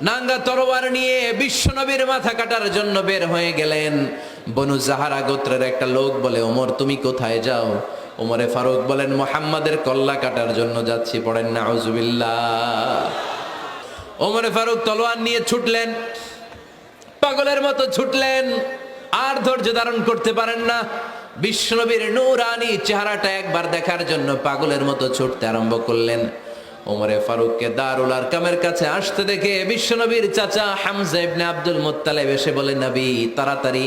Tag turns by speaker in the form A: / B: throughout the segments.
A: নাঙ্গা তরোয়ার নিয়ে বিশ্বনবীর মাথা কাটার জন্য বের হয়ে গেলেন। বনু জাহারা গোত্রের একটা লোক বলে, ওমর তুমি কোথায় যাও? ওমরে ফারুক বলেন, মুহাম্মাদের কল্লা কাটার জন্য যাচ্ছি। পড়েন নাউজুবিল্লাহ। ওমরে ফারুক তলোয়ার নিয়ে ছুটলেন, পাগলের মতো ছুটলেন, আর ধৈর্য ধারণ করতে পারেন না। বিশ্বনবীর নূরানি চেহারাটা একবার দেখার জন্য পাগলের মতো ছুটতে আরম্ভ করলেন। ওমরে ফারুককে দারুল আরকামের কাছে আসতে দেখে বিশ্বনবীর চাচা হামজা ইবনে আব্দুল মুত্তালিব এসে বলে, নবী তাড়াতাড়ি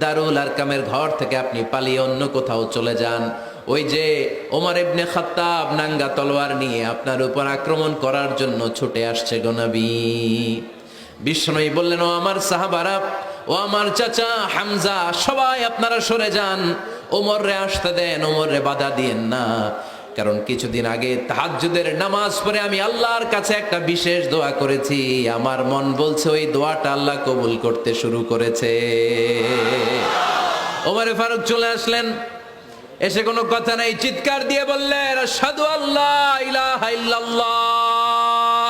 A: দারুল আরকামের ঘর থেকে আপনি পালিয়ে অন্য কোথাও চলে যান। ওই যে ওমর ইবনে খাত্তাব নাঙ্গা তলোয়ার নিয়ে আপনার উপর আক্রমণ করার জন্য ছুটে আসছে গো নবী। বিশ্বনবী বললেন, ও আমার সাহাবারা, ও আমার চাচা হামজা, সবাই আপনারা সরে যান, ওমরে আসতে দেন, ওমরে বাধা দিয়েন না। কারণ কিছুদিন আগে তাহাজ্জুদের নামাজ পড়ে আমি আল্লাহর কাছে একটা বিশেষ দোয়া করেছি, আমার মন বলছে ওই দোয়াটা আল্লাহ কবুল করতে শুরু করেছে। ওমরে ফারুক চলে আসলেন, এসে কোনো কথা নাই, চিৎকার দিয়ে বললেন, আশহাদু আল্লা ইলাহা ইল্লাল্লাহ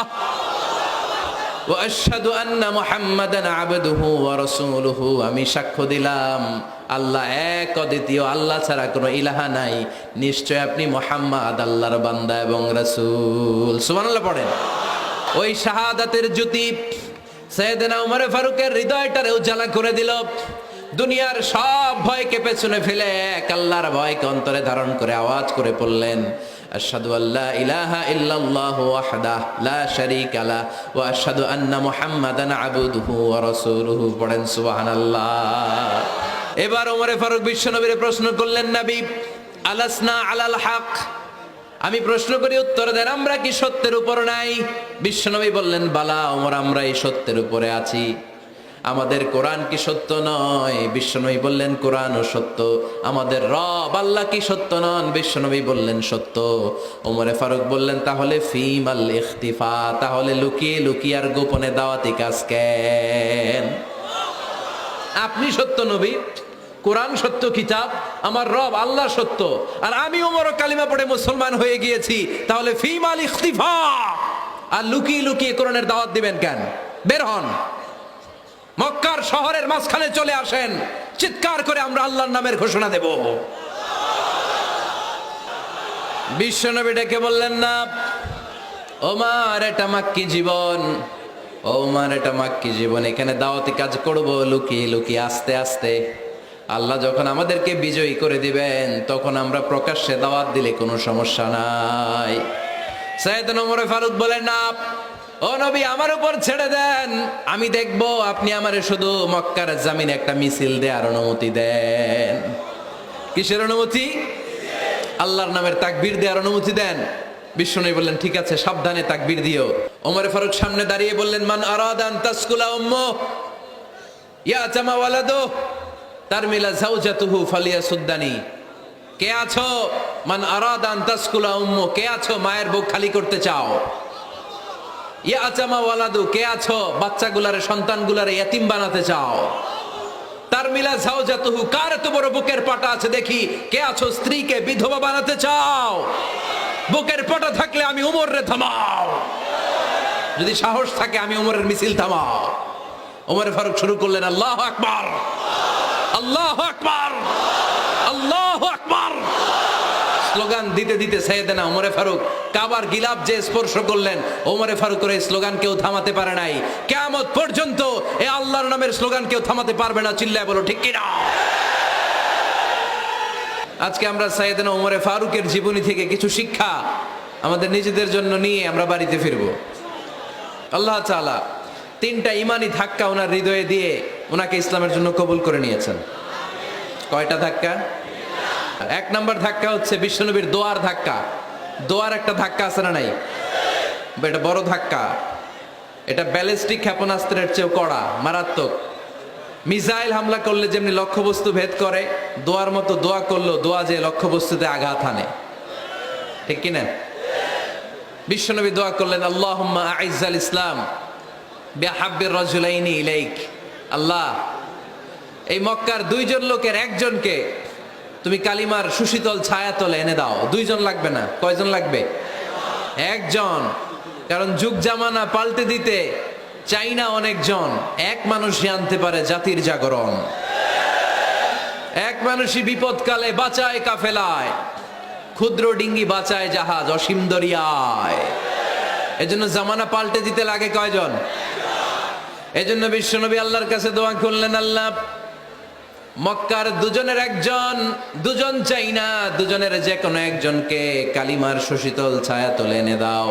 A: ওয়া আশহাদু আন্না মুহাম্মাদান আবদুহু ওয়া রাসূলুহু। আমি সাক্ষ্য দিলাম আল্লাহ এক, অদ্বিতীয়, আল্লাহ ছাড়া কোনো ইলাহা নাই, নিশ্চয় আপনি মুহাম্মদ আল্লাহর বান্দা এবং রাসূল। সুবহানাল্লাহ পড়েন। ওই শাহাদাতের জ্যোতি সাইয়েদনা ওমর ফারুকের হৃদয়টারে উজালা করে দিল। দুনিয়ার সব ভয়কে পেছনে ফেলে এক আল্লাহর ভয়কে অন্তরে ধারণ করে আওয়াজ করে পড়লেন, আশহাদু আল্লা ইলাহা ইল্লাল্লাহু ওয়াহদাহু লা শারীকা লাহু ওয়া আশহাদু আন্না মুহাম্মাদান আবদুহু ওয়া রাসূলুহু। পড়েন সুবহানাল্লাহ। এবার ওমরে ফারুক বিশ্বনবীর প্রশ্ন করলেন, নবী আলাসনা আলাল হক, আমি প্রশ্ন করি উত্তর দেন, আমরা কি সত্যের উপর নাই? বিশ্বনবী বললেন, বালা ওমর, আমরা এই সত্যের উপরে আছি। আমাদের কোরআন কি সত্য নয়? বিশ্বনবী বললেন, কোরআনও সত্য। আমাদের রব আল্লাহ কি সত্য নন? বিশ্বনবী বললেন, সত্য। ওমরে ফারুক বললেন, তাহলে ফিমাল ইখতিফা, তাহলে লুকিয়ে লুকিয়ে আর গোপনে দাওয়াতি কাজ কেন? আপনি সত্য নবী, কোরআন সত্য কিতাব, আমার রব আল্লাহ সত্য, আর আমি ওমর কালিমা পড়ে মুসলমান হয়ে গিয়েছি, তাহলে ফিমাল ইখতিফা, আর লুকিয়ে লুকিয়ে কোরআনের দাওয়াত দিবেন কেন? বের হন, মক্কার শহরের মাঝখানে চলে আসেন, চিৎকার করে আমরা আল্লাহর নামের ঘোষণা দেব। বিশ্বনবী ডেকে বললেন, না ওমর, এটা মাক্কি জীবন, ওমর এটা মাক্কি জীবন, এখানে দাওয়াতি কাজ করব লুকিয়ে লুকিয়ে, আস্তে আস্তে। আল্লাহ যখন আমাদেরকে বিজয়ী করে দিবেন তখন আমরা প্রকাশ্যে দাওয়াত দিলে কোনো সমস্যা নাই। সাইয়েদনা ওমর ফারুক বলেন, না ও নবী, আমার উপর ছেড়ে দেন, আমি দেখব আপনি আমারে শুধু মক্কার জামিনে একটা মিছিল দেওয়ার অনুমতি দেন। কিসের অনুমতি? আল্লাহর নামের তাকবীর দেওয়ার অনুমতি দেন। বিশ্বনবী বললেন, ঠিক আছে, সাবধানে তাকবীর দিও। ওমর ফারুক সামনে দাঁড়িয়ে বললেন, মান আরাদা আন তাসকুলা উম্মু ইয়াতামা ওয়ালাদু তারমিলা যাওজাতুহু ফালিয়াসুদ্দানি। কে আছো? মান আরাদা আন তাসকুলা উম্মু, কে আছো মায়ের বুক খালি করতে চাও? ইয়াতামা ওয়ালাদু, কে আছো বাচ্চাগুলারে, সন্তানগুলারে ইয়াতিম বানাতে চাও? তারমিলা যাওজাতুহু, কার এত বড় বুকের পাটা আছে দেখি, কে আছো স্ত্রীকে বিধবা বানাতে চাও? বুকের পাটা থাকলে আমি উমরে থামাও, যদি সাহস থাকে আমি উমরের মিছিল থামাও। ওমর ফারুক শুরু করলেন, আল্লাহু আকবার, আল্লাহু আকবার, আল্লাহু আকবার। স্লোগান দিতে দিতে সাইয়েদনা ওমর ফারুক কাবার গিলাফ যে স্পর্শ করলেন, ওমর ফারুকের এই স্লোগান কেউ থামাতে পারে নাই। কিয়ামত পর্যন্ত এই আল্লাহর নামের স্লোগান কেউ থামাতে পারবে না। চিল্লায় বলো ঠিক কিনা? আজকে আমরা সাইয়েদনা ওমর ফারুকের জীবনী থেকে কিছু শিক্ষা আমাদের নিজেদের জন্য নিয়ে আমরা বাড়িতে ফিরব। আল্লাহ তাআলা তিনটা ইমানি ধাক্কা ওনার হৃদয়ে দিয়ে ওনাকে ইসলামের জন্য কবুল করে নিয়েছেন। কয়টা ধাক্কা? এক নাম্বার ধাক্কা হচ্ছে বিশ্বনবীর দোয়ার ধাক্কা। দোয়ার একটা ধাক্কা আছে না নাই? এটা বড় ধাক্কা, এটা ব্যালিস্টিক ক্ষেপণাস্ত্রের চেয়েও কড়া, মারাত্মক। মিসাইল হামলা করলে যেমনি লক্ষ্যবস্তু ভেদ করে, দোয়ার মতো দোয়া করলো, দোয়া যে লক্ষ্যবস্তুতে আঘাত হানে, ঠিক কিনা? বিশ্বনবী দোয়া করলেন, আল্লাহুম্মা আইজ্জাল ইসলাম বিহাব্বির রাজুলাইনি ইলাইক। আল্লাহ, এই মক্কার দুইজন লোকের একজনকে তুমি কালিমার সুশীতল ছায়াতলে এনে দাও। দুইজন লাগবে না, কয়জন লাগবে? একজন। কারণ যুগ জামানা পাল্টে দিতে চাই না অনেকজন, এক মানুষই আনতে পারে জাতির জাগরণ। এক মানুষই বিপদকালে বাঁচায় কাফেলায়, ক্ষুদ্র ডিঙ্গি বাঁচায় জাহাজ অসীম দরিয়ায়। এজন্য জামানা পাল্টে দিতে লাগে কয়জন? এজন্য বিশ্বনবী আল্লাহর কাছে দোয়া করলেন, আল্লাহ মক্কার দুজনের একজন, দুজন চাই না, দুজনের যে কোনো একজনকে কালিমার সুশীতল ছায়া তুলে এনে দাও।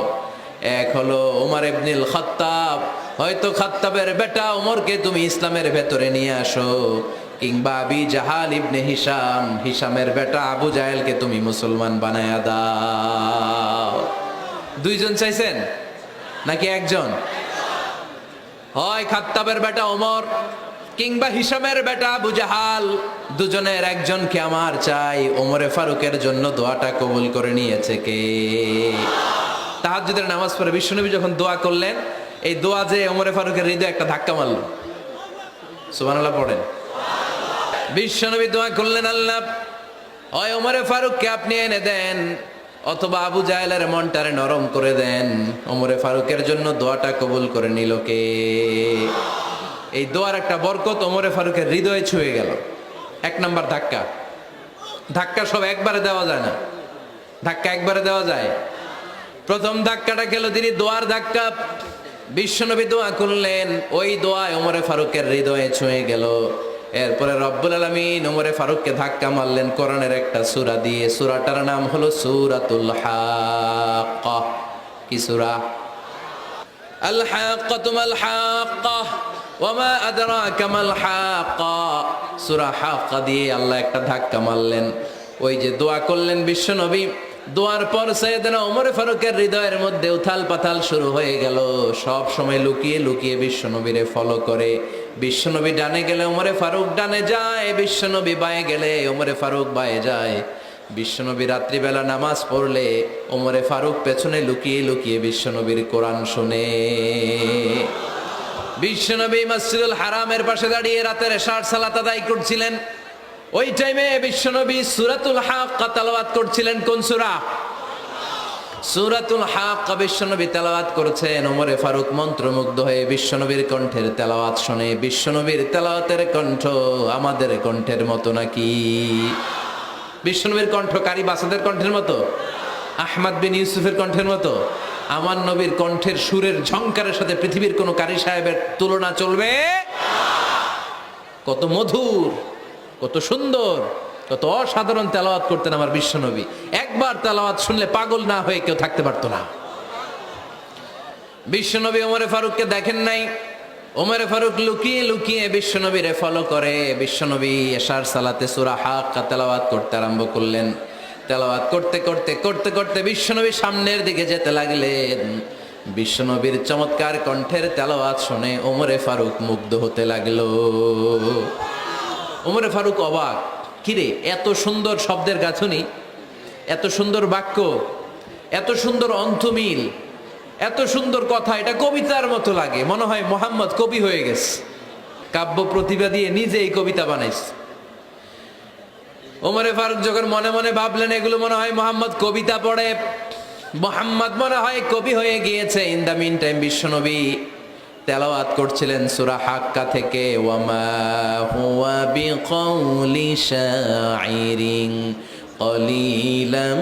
A: এক হলো ওমর ইবনুল খাত্তাব, হয়তো খাত্তাবের বেটা ওমরকে তুমি ইসলামের ভেতরে নিয়ে আসো, কিংবা আবি জাহাল ইবনে হিশাম, হিশামের বেটা আবু জাহেলকে তুমি মুসলমান বানায়া দাও। দুইজন চাইছেন নাকি একজন? হয় খাত্তাবের বেটা ওমর কিংবা হিশামের বেটা আবু জাহাল, দুজনের একজনকে আমার চাই। ওমরে ফারুকের জন্য দোয়াটা কবুল করে নিয়েছে কে? তাহাজ্জুদের নামাজ পড়ে বিশ্বনবী যখন দোয়া করলেন, এই দোয়া যে ওমরে ফারুকের হৃদয়ে একটা ধাক্কা মারল। সুবহানাল্লাহ পড়েন। বিশ্বনবী দোয়া করলেন, আল্লাহ হয় ওমরে ফারুককে আপনি এনে দেন, অথবা আবু জাহেলের মনটারে নরম করে দেন। ওমরে ফারুকের জন্য দোয়াটা কবুল করে নিল কে? এই দোয়ার একটা বরকত ওমরে ফারুকের হৃদয়ে ছুঁয়ে গেল। এক নাম্বার ধাক্কা। ধাক্কা সব একবারে দেওয়া যায় না, ধাক্কা একবারে দেওয়া যায়। প্রথম ধাক্কাটা গেল তিনি দোয়ার ধাক্কা। বিশ্বনবী দোয়া করলেন, ওই দোয়ায় ওমরে ফারুকের হৃদয়ে ছুঁয়ে গেল। এরপরে রব্বুল আলামিন ওমরে ফারুককে ধাক্কা মারলেন কোরআনের একটা সূরা দিয়ে। সূরাটার নাম হলো সূরাতুল হাক্কা। কি সূরা? আল হাক্কাতু মাল হাক্কা ওয়া মা আদরাকা মাল হাক্কা। সূরা হাক্কা দিয়ে আল্লাহ একটা ধাক্কা মারলেন। ওই যে দোয়া করলেন বিশ্বনবী, দোয়ার পর সাইয়েদনা ওমর ফারুকের হৃদয়ের মধ্যে উথাল পাথাল শুরু হয়ে গেল। সব সময় লুকিয়ে লুকিয়ে বিশ্বনবীরে ফলো করে। বিশ্বনবী ডানে গেলে ওমরে ফারুক ডানে যায়, বিশ্বনবী বায়ে গেলে ওমরে ফারুক বায়ে যায়। বিশ্বনবী রাত্রিবেলা নামাজ পড়লে ওমরে ফারুক পেছনে লুকিয়ে লুকিয়ে বিশ্বনবীর কোরআন শুনে। বিশ্বনবী মসজিদুল হারামের পাশে দাঁড়িয়ে রাতের এশার সালাত আদায় করছিলেন। ওই টাইমে বিশ্বনবী সূরাতুল হাক্কা তেলাওয়াত করছিলেন। কোন সূরা? সূরাতুল হাক্কা বিশ্বনবী তেলাওয়াত করেছেন। ওমরে ফারুক মন্ত্রমুগ্ধ হয়ে বিশ্বনবীর কণ্ঠের তেলাওয়াত শুনে। বিশ্বনবীর তেলাওয়াতের কণ্ঠ আমাদের কণ্ঠের মতো নাকি? বিশ্বনবীর কণ্ঠ কারি বাসাদের কণ্ঠের মতো? আহমদ বিন ইউসুফের কণ্ঠের মতো? আমার নবীর কণ্ঠের সুরের ঝংকারের সাথে পৃথিবীর কোন কারি সাহেবের তুলনা চলবে? কত মধুর, কত সুন্দর, কত অসাধারণ তেলাওয়াত করতেন আমার বিশ্বনবী। একবার তেলাওয়াত শুনলে পাগল না হয়ে কেউ থাকতে পারতো না। বিশ্বনবী ওমরে ফারুককে দেখেন নাই। ওমরে ফারুক লুকিয়ে লুকিয়ে বিশ্বনবীরে ফলো করে। বিশ্বনবী এশার সালাতে সূরা হাক্কা তেলাওয়াত করতে আরম্ভ করলেন। তেলাওয়াত করতে করতে করতে করতে বিশ্বনবী সামনের দিকে যেতে লাগলেন। বিশ্বনবীর চমৎকার কণ্ঠের তেলাওয়াত শুনে ওমরে ফারুক মুগ্ধ হতে লাগলো। ওমরে ফারুক অবাক, কিরে এত সুন্দর শব্দের গাঁথনি, এত সুন্দর বাক্য, এত সুন্দর অন্তমিল, এত সুন্দর কথা, এটা কবিতার মতো লাগে। মনে হয় মোহাম্মদ কবি হয়ে গেছে, কাব্য প্রতিভা দিয়ে নিজেই কবিতা বানাইছে। ওমরে ফারুক যখন মনে মনে ভাবলেন এগুলো মনে হয় মোহাম্মদ কবিতা পড়ে, মোহাম্মদ মনে হয় কবি হয়ে গিয়েছে। ইন দ্য মিন টাইম বিশ্বনবী তেলাওয়াত করছিলেন সূরা হাক্কা থেকে, ওয়ামা হুয়া বিকাউলি শাইরিন কলিলাম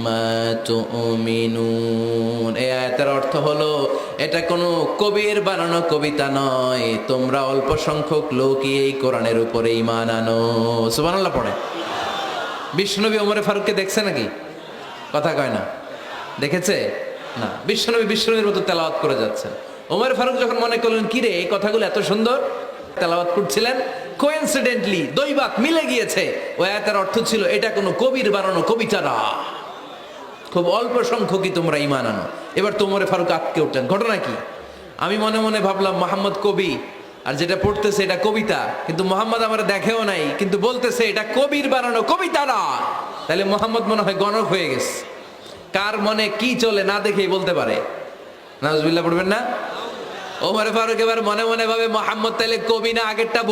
A: মা তুমিনুন। এই আয়াতের অর্থ হলো এটা কোনো কবির বানানো কবিতা নয়, তোমরা অল্প সংখ্যক লোকই এই কোরআনের উপরে ঈমান আনো। সুবহানাল্লাহ পড়ে। বিশ্বনবী ওমরে ফারুককে দেখছে নাকি? কথা কয় না, দেখেছে না? বিশ্বনবীর মতো তেলাওয়াত করে যাচ্ছেন। ওমর ফারুক যখন মনে করলেন কিরে এই কথাগুলো এত সুন্দর, তেলাওয়াত করছিলেন, কোইন্সিডেন্টলি দৈবাত মিলে গিয়েছে। ওই আয়াতের অর্থ ছিল এটা কোনো কবির বানানো কবিতা না, খুব অল্প সংখ্যকই তোমরা ঈমান আনো। এবার তো ওমর ফারুক আটকে উঠলেন, ঘটনা কি? আমি মনে মনে ভাবলাম মোহাম্মদ কবি, আর যেটা পড়তেছে এটা কবিতা, কিন্তু মোহাম্মদ আমরা দেখেও নাই, কিন্তু বলতেছে এটা কবির বানানো কবিতা না। তাহলে মোহাম্মদ মনে হয় গণক হয়ে গেছে। কার মনে কি চলে না দেখেই বলতে পারে। নাউজুবিল্লাহ পড়বেন না? ওমর ফারুক এবার মনে মনে ভাবে মোহাম্মদ তাহলে কবি না, আগেরটা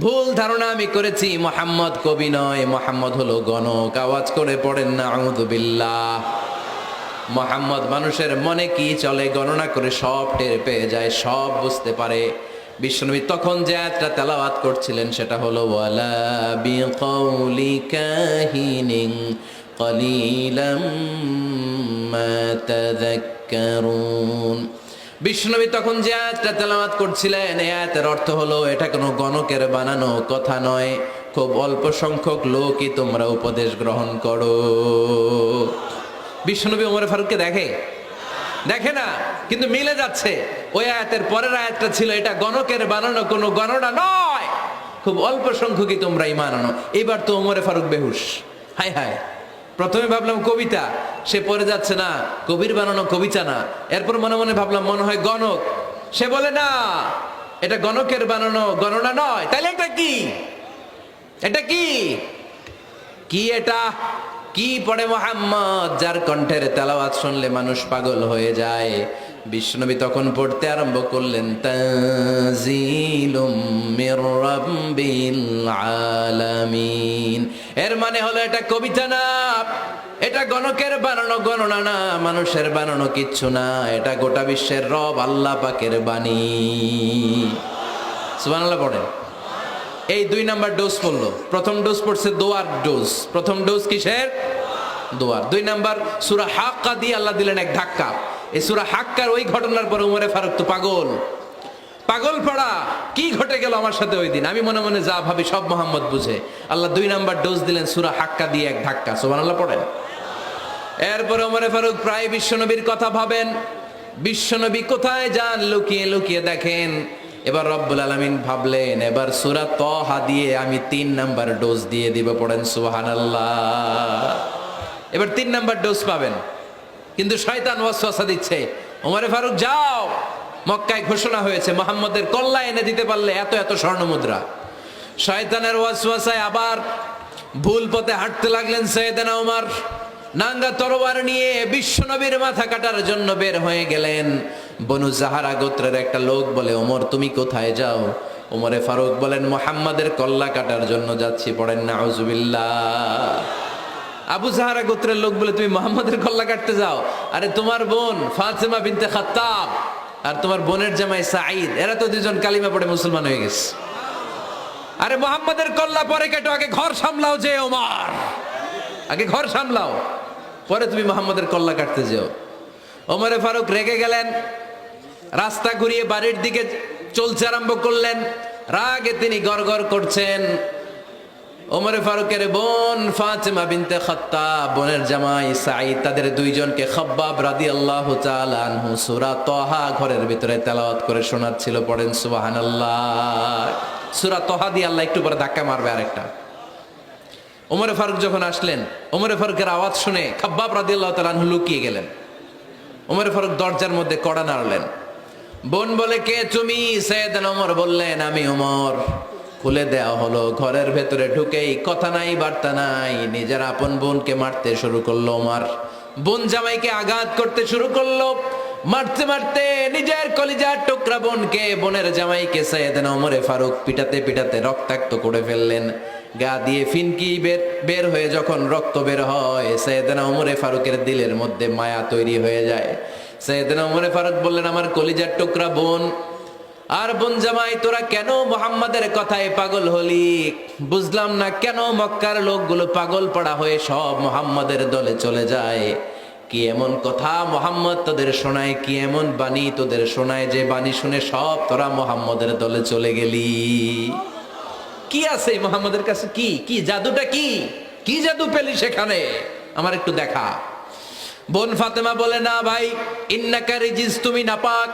A: ভুল ধারণা আমি করেছি। মোহাম্মদ কবি নয়, মোহাম্মদ হলো গণক। আওয়াজ করে পড়েন না আউযু বিল্লাহ। মোহাম্মদ মানুষের মনে কি চলে গণনা করে সব টের পেয়ে যায়, সব বুঝতে পারে। বিশ্বনবী তখন যে আয়াতটা তেলাওয়াত করছিলেন সেটা হলো ওয়ালা বিকাউলি কাহিনিন কলিলাম মা তাযাক্কারুন। বিশ্বনবী তখন যে আয়াতটা তেলাওয়াত করছিলেন এই আয়াতের অর্থ হলো এটা কোনো গণকের বানানো কথা নয়, খুব অল্প সংখ্যক লোকই তোমরা উপদেশ গ্রহণ করো। বিশ্বনবী ওমর ফারুককে দেখে না, কিন্তু মিলে যাচ্ছে। ওই আয়াতের পরের আয়াতটা ছিল এটা গণকের বানানো কোনো গণনা নয়, খুব অল্প সংখ্যকই তোমরা ঈমান আনো। এবার তো ওমর ফারুক বেহুশ। হায় হায়, প্রথমে ভাবলাম কবিতা, সে পড়ে যাচ্ছে না কবির বানানো কবিতা না। এরপর মনে মনে ভাবলাম মনে হয় গণক, সে বলে না এটা গণকের বানানো গণনা নয়। তাহলে এটা কি? এটা কি কি এটা কি পড়ে মুহাম্মদ, যার কণ্ঠের তেলাওয়াত শুনলে মানুষ পাগল হয়ে যায়। বিশ্বনবী তখন পড়তে আরম্ভ করলেন তানজিলুম মির রাব্বিল আলামিন। এর মানে হলো এটা কবিতা না, এটা গণকের বানানো গণনা না, মানুষের বানানো কিচ্ছু না, এটা গোটা বিশ্বের রব আল্লাহ পাকের বাণী। সুবহানাল্লাহ পড়েন। এই 2 নাম্বার ডোজ পড়লো। প্রথম ডোজ পড়ছে দোয়ার ডোজ। প্রথম ডোজ কিসের? দোয়ার। 2 নাম্বার সূরা হাক্কা দিয়ে আল্লাহ দিলেন এক ধাক্কা। এই সূরা হাক্কার ওই ঘটনার পরে উমরে ফারুক তো পাগল পড়া, কি ঘটে গেল আমার সাথে ওই দিন। আমি মনে মনে যা ভাবি সব মোহাম্মদ বুঝে। আল্লাহ 2 নাম্বার ডোজ দিলেন সূরা হাক্কা দিয়ে এক ধাক্কা। সুবহানাল্লাহ পড়েন। এরপরে উমরে ফারুক প্রায় বিশ্বনবীর কথা ভাবেন, বিশ্বনবী কোথায় যান লুকিয়ে লুকিয়ে দেখেন। এবার রব্বুল আলামিন ভাবলেন এবার সূরা তাহা দিয়ে আমি 3 নাম্বার ডোজ দিয়ে দিব। পড়েন সুবহানাল্লাহ। এবার 3 নাম্বার ডোজ পাবেন, কিন্তু শয়তান ওয়াসওয়াসা দিচ্ছে, ওমরে ফারুক যাও, মক্কায় ঘোষণা হয়েছে মুহাম্মদের কল্লা এনে দিতে পারলে এত এত স্বর্ণ মুদ্রা। শয়তানের ওয়াসওয়াসায় আবার ভুল পথে হাঁটতে লাগলেন সাইয়েদনা ওমর। নাঙ্গা তরবার নিয়ে বিশ্বনবীর মাথা কাটার জন্য বের হয়ে গেলেন। বনু জাহারা গোত্রের একটা লোক বলে ওমর তুমি কোথায় যাও? ওমরে ফারুক বলেন মুহাম্মাদের কল্লা কাটার জন্য যাচ্ছি। পড়েন নাউজুবিল্লাহ। আবু জাহারা গোত্রের লোক বলে তুমি মুহাম্মাদের কল্লা কাটতে যাও? আরে তোমার বোন ফাতেমা বিনতে খাত্তাব আর তোমার বোনের জামাই সাঈদ, এরা তো 2 জন কালিমা পড়ে মুসলমান হয়ে গেছে। আরে মুহাম্মাদের কল্লা পরে কেটো, আগে ঘর সামলাও। যে ওমর আগে ঘর সামলাও, পরে তুমি মুহাম্মাদের কল্লা কাটতে যাও। ওমরে ফারুক রেগে গেলেন, রাস্তা ঘুরিয়ে বাড়ির দিকে চলতে আরম্ভ করলেন। রাগে তিনি গড়গড় করছেন। ওমরে ফারুকের বোন ফাতেমা বিনতে খাত্তাব, বোনের জামাই সাঈদ, তাদের 2 জনকে খাব্বাব রাদিয়াল্লাহু তাআলা আনহু সূরা তাহা ঘরের ভিতরে তেলাওয়াত করে শোনাচ্ছিল। পড়েন সুবহানাল্লাহ। সূরা তাহা দিয়ে আল্লাহ একটু পরে ধাক্কা মারবে আরেকটা। ওমরে ফারুক যখন আসলেন, ওমরে ফারুকের আওয়াজ শুনে খাব্বাব রাদিয়াল্লাহু তাআলা আনহু লুকিয়ে গেলেন। ওমরে ফারুক দরজার মধ্যে কড়া নাড়লেন। বোন বলে কে তুমি? সাইয়েদনা ওমর বললেন আমি ওমর। খুলে দেওয়া হলো। ঘরের ভেতরে ঢুকেই কথা নাই বার্তা নাই, নিজের আপন বোনকে মারতে শুরু করলো ওমর। বোন জামাইকে আঘাত করতে শুরু করলো। মারতে মারতে নিজের কলিজার টুকরা বোনকে, বোনের জামাইকে সাইয়েদনা ওমরে ফারুক পিটাতে পিটাতে রক্তাক্ত করে ফেললেন। গা দিয়ে ফিনকি বের হয়ে যখন রক্ত বের হয়, সাইয়েদনা ওমরে ফারুকের দিলের মধ্যে মায়া তৈরি হয়ে যায়। সাইয়েদনা ওমরে ফারুক বললেন আমার কলিজার টুকরা বোন আর বোন জামাই, তোরা কেন মুহাম্মাদের কথায় পাগল হলি? বুঝলাম না কেন মক্কার লোকগুলো পাগল পড়া হয়ে সব মুহাম্মাদের দলে চলে যায়। কি এমন কথা মুহাম্মদ তোদের শোনায়, কি এমন বাণী তোদের শোনায় যে বাণী শুনে সব তোরা মুহাম্মাদের দলে চলে গেলি? কি আছে মুহাম্মাদের কাছে? কি কি জাদুটা? কি জাদু পেলি সেখানে? আমার একটু দেখা। বোন ফাতেমা বলে না ভাই, ইন্নাকা রিজিস, তুমি নাপাক।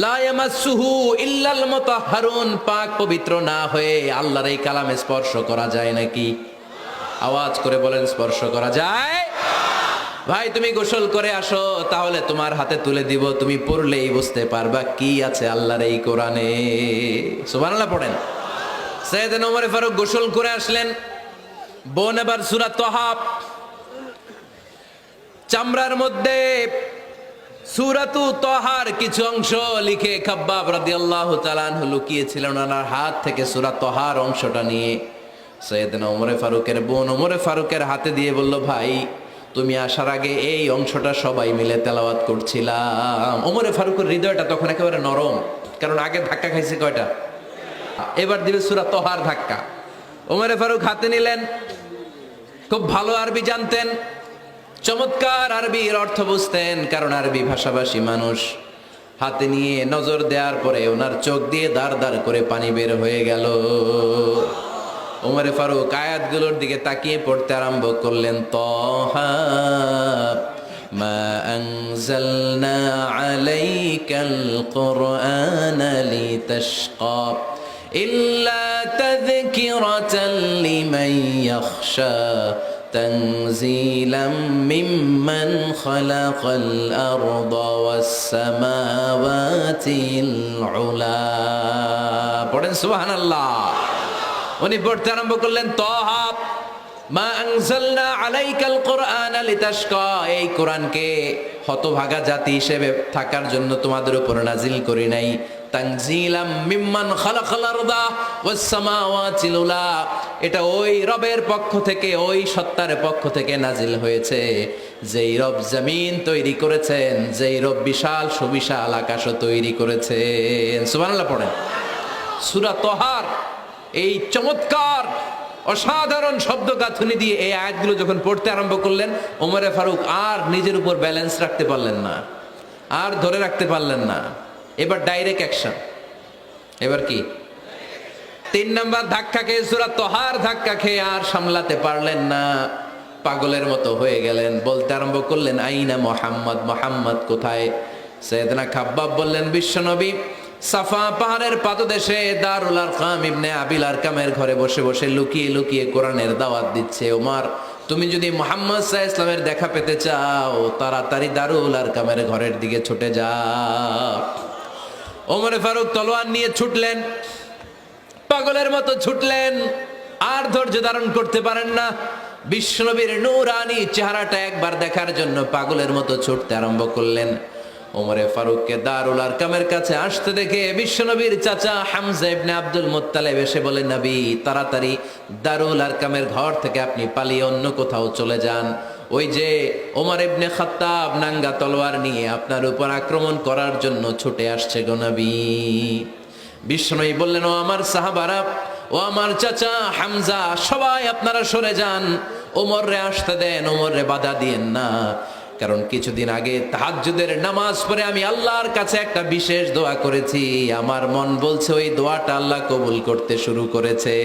A: লা ইয়ামাসসুহু ইল্লাল মুতাহহারুন, পাক পবিত্র না হয়ে আল্লাহর এই কালামে স্পর্শ করা যায় নাকি? আওয়াজ করে বলেন স্পর্শ করা যায়? ভাই তুমি গোসল করে আসো, তাহলে তোমার হাতে তুলে দিব, তুমি পড়লেই বুঝতে পারবা কি আছে আল্লাহর এই কোরআনে। সুবহানাল্লাহ পড়েন। সাইয়েদনা ওমর ফারুক গোসল করে আসলেন। বোন এবার সূরা তাহা চামড়ার মধ্যে সূরাতু তাহার কিছু অংশ লিখে খাব্বাব রাদিয়াল্লাহু তাআলা আনহু লুকিয়েছিলেন। ওনার হাত থেকে সূরা তাহার অংশটা নিয়ে সাইয়েদনা ওমর ফারুকের বোন ওমর ফারুকের হাতে দিয়ে বলল ভাই তুমি আসার আগে এই অংশটা সবাই মিলে তেলাওয়াত করছিলাম। ওমরে ফারুকের হৃদয়টা তখন একেবারে নরম, কারণ আগে ধাক্কা খাইছে কয়টা, এবার দিবে সূরা তহার ধাক্কা। ওমরে ফারুক হাতে নিলেন, খুব ভালো আরবি জানতেন, চমৎকার আরবির অর্থ বুঝতেন, কারণ আরবি ভাষাভাষী মানুষ। হাতে নিয়ে নজর দেওয়ার পরে ওনার চোখ দিয়ে দাঁড় দাঁড় করে পানি বের হয়ে গেল। ওমরে ফারুক আয়াতগুলোর দিকে তাকিয়ে পড়তে আরম্ভ করলেন, তহা মা আনজালনা আলাইকাল কুরআনা লিতাশকা ইল্লা তাযকিরাতাল লিমান ইয়াখশা তানজিলাম মিম্মান খালাকাল আরদা ওয়াস সামাওয়াতিল উলা। পড়েন সুবহানাল্লাহ। উনি পড়তে আরম্ভ করলেন, তহা মা আনজালনা আলাইকাল কুরআনা লিতাশকা, এই কোরআনকে হতভাগা জাতি হিসেবে থাকার জন্য তোমাদের উপর নাজিল করি নাই। তানজিলাম মিম্মান খালাকাল আরদা ওয়াস সামাওয়াতিল উলা, এটা ওই রবের পক্ষ থেকে, ওই সত্তার পক্ষ থেকে নাজিল হয়েছে যেই রব জমিন তৈরি করেছেন, যেই রব বিশাল সুবিশাল আকাশও তৈরি করেছেন। সুবহানাল্লাহ পড়েন। সূরা তহার এই চমৎকার অসাধারণ শব্দ গাঁথুনি দিয়ে এই আয়াতগুলো যখন পড়তে আরম্ভ করলেন, ওমরে ফারুক আর নিজের উপর ব্যালেন্স রাখতে পারলেন না, আর ধরে রাখতে পারলেন না। এবার ডাইরেক্ট অ্যাকশন। এবার কি 3 নাম্বার ধাক্কা খেয়ে, সূরা তহার ধাক্কা খেয়ে আর সামলাতে পারলেন না, পাগলের মতো হয়ে গেলেন। বলতে আরম্ভ করলেন, আইনা মুহাম্মদ, মুহাম্মদ কোথায়? সাইয়েদনা খাব্বাব বললেন, বিশ্বনবী সাফা পাহাড়ের পাদদেশে দারুল আরকাম ইবনে আবিল আরকামের ঘরে বসে বসে লুকিয়ে লুকিয়ে কোরআনের দাওয়াত দিচ্ছে। ওমর, তুমি যদি মুহাম্মদ সাল্লাল্লাহু আলাইহি ওয়াসাল্লামের দেখা পেতে চাও, তাড়াতাড়ি দারুল আরকামের ঘরের দিকে ছুটে যাও। ওমরে ফারুক তলোয়ার নিয়ে ছুটলেন, পাগলের মতো ছুটলেন, আর ধৈর্য ধারণ করতে পারেন না। বিশ্বনবীর নূরানি চেহারাটা একবার দেখার জন্য পাগলের মতো ছুটতে আরম্ভ করলেন। ওমরে ফারুককে দারুল আরকামের কাছে আসতে দেখে বিশ্বনবীর চাচা হামজা ইবনে আব্দুল মুত্তালিব এসে বলে, নবী তাড়াতাড়ি দারুল আরকামের ঘর থেকে আপনি পালিয়ে অন্য কোথাও চলে যান। ওই যে ওমর ইবনে খাত্তাব নাঙ্গা তলোয়ার নিয়ে আপনার উপর আক্রমণ করার জন্য ছুটে আসছে গো নবী। বিশ্বনবী বললেন, ও আমার সাহাবারা, ও আমার চাচা হামজা, সবাই আপনারা সরে যান, ওমররে আসতে দেন, ওমররে বাধা দিয়েন না। কারণ কিছুদিন আগে তাহাজ্জুদের নামাজ পড়ে আমি আল্লাহর কাছে একটা বিশেষ দোয়া করেছি, আমার মন বলছে ওই দোয়াটা আল্লাহ কবুল করতে শুরু করেছে।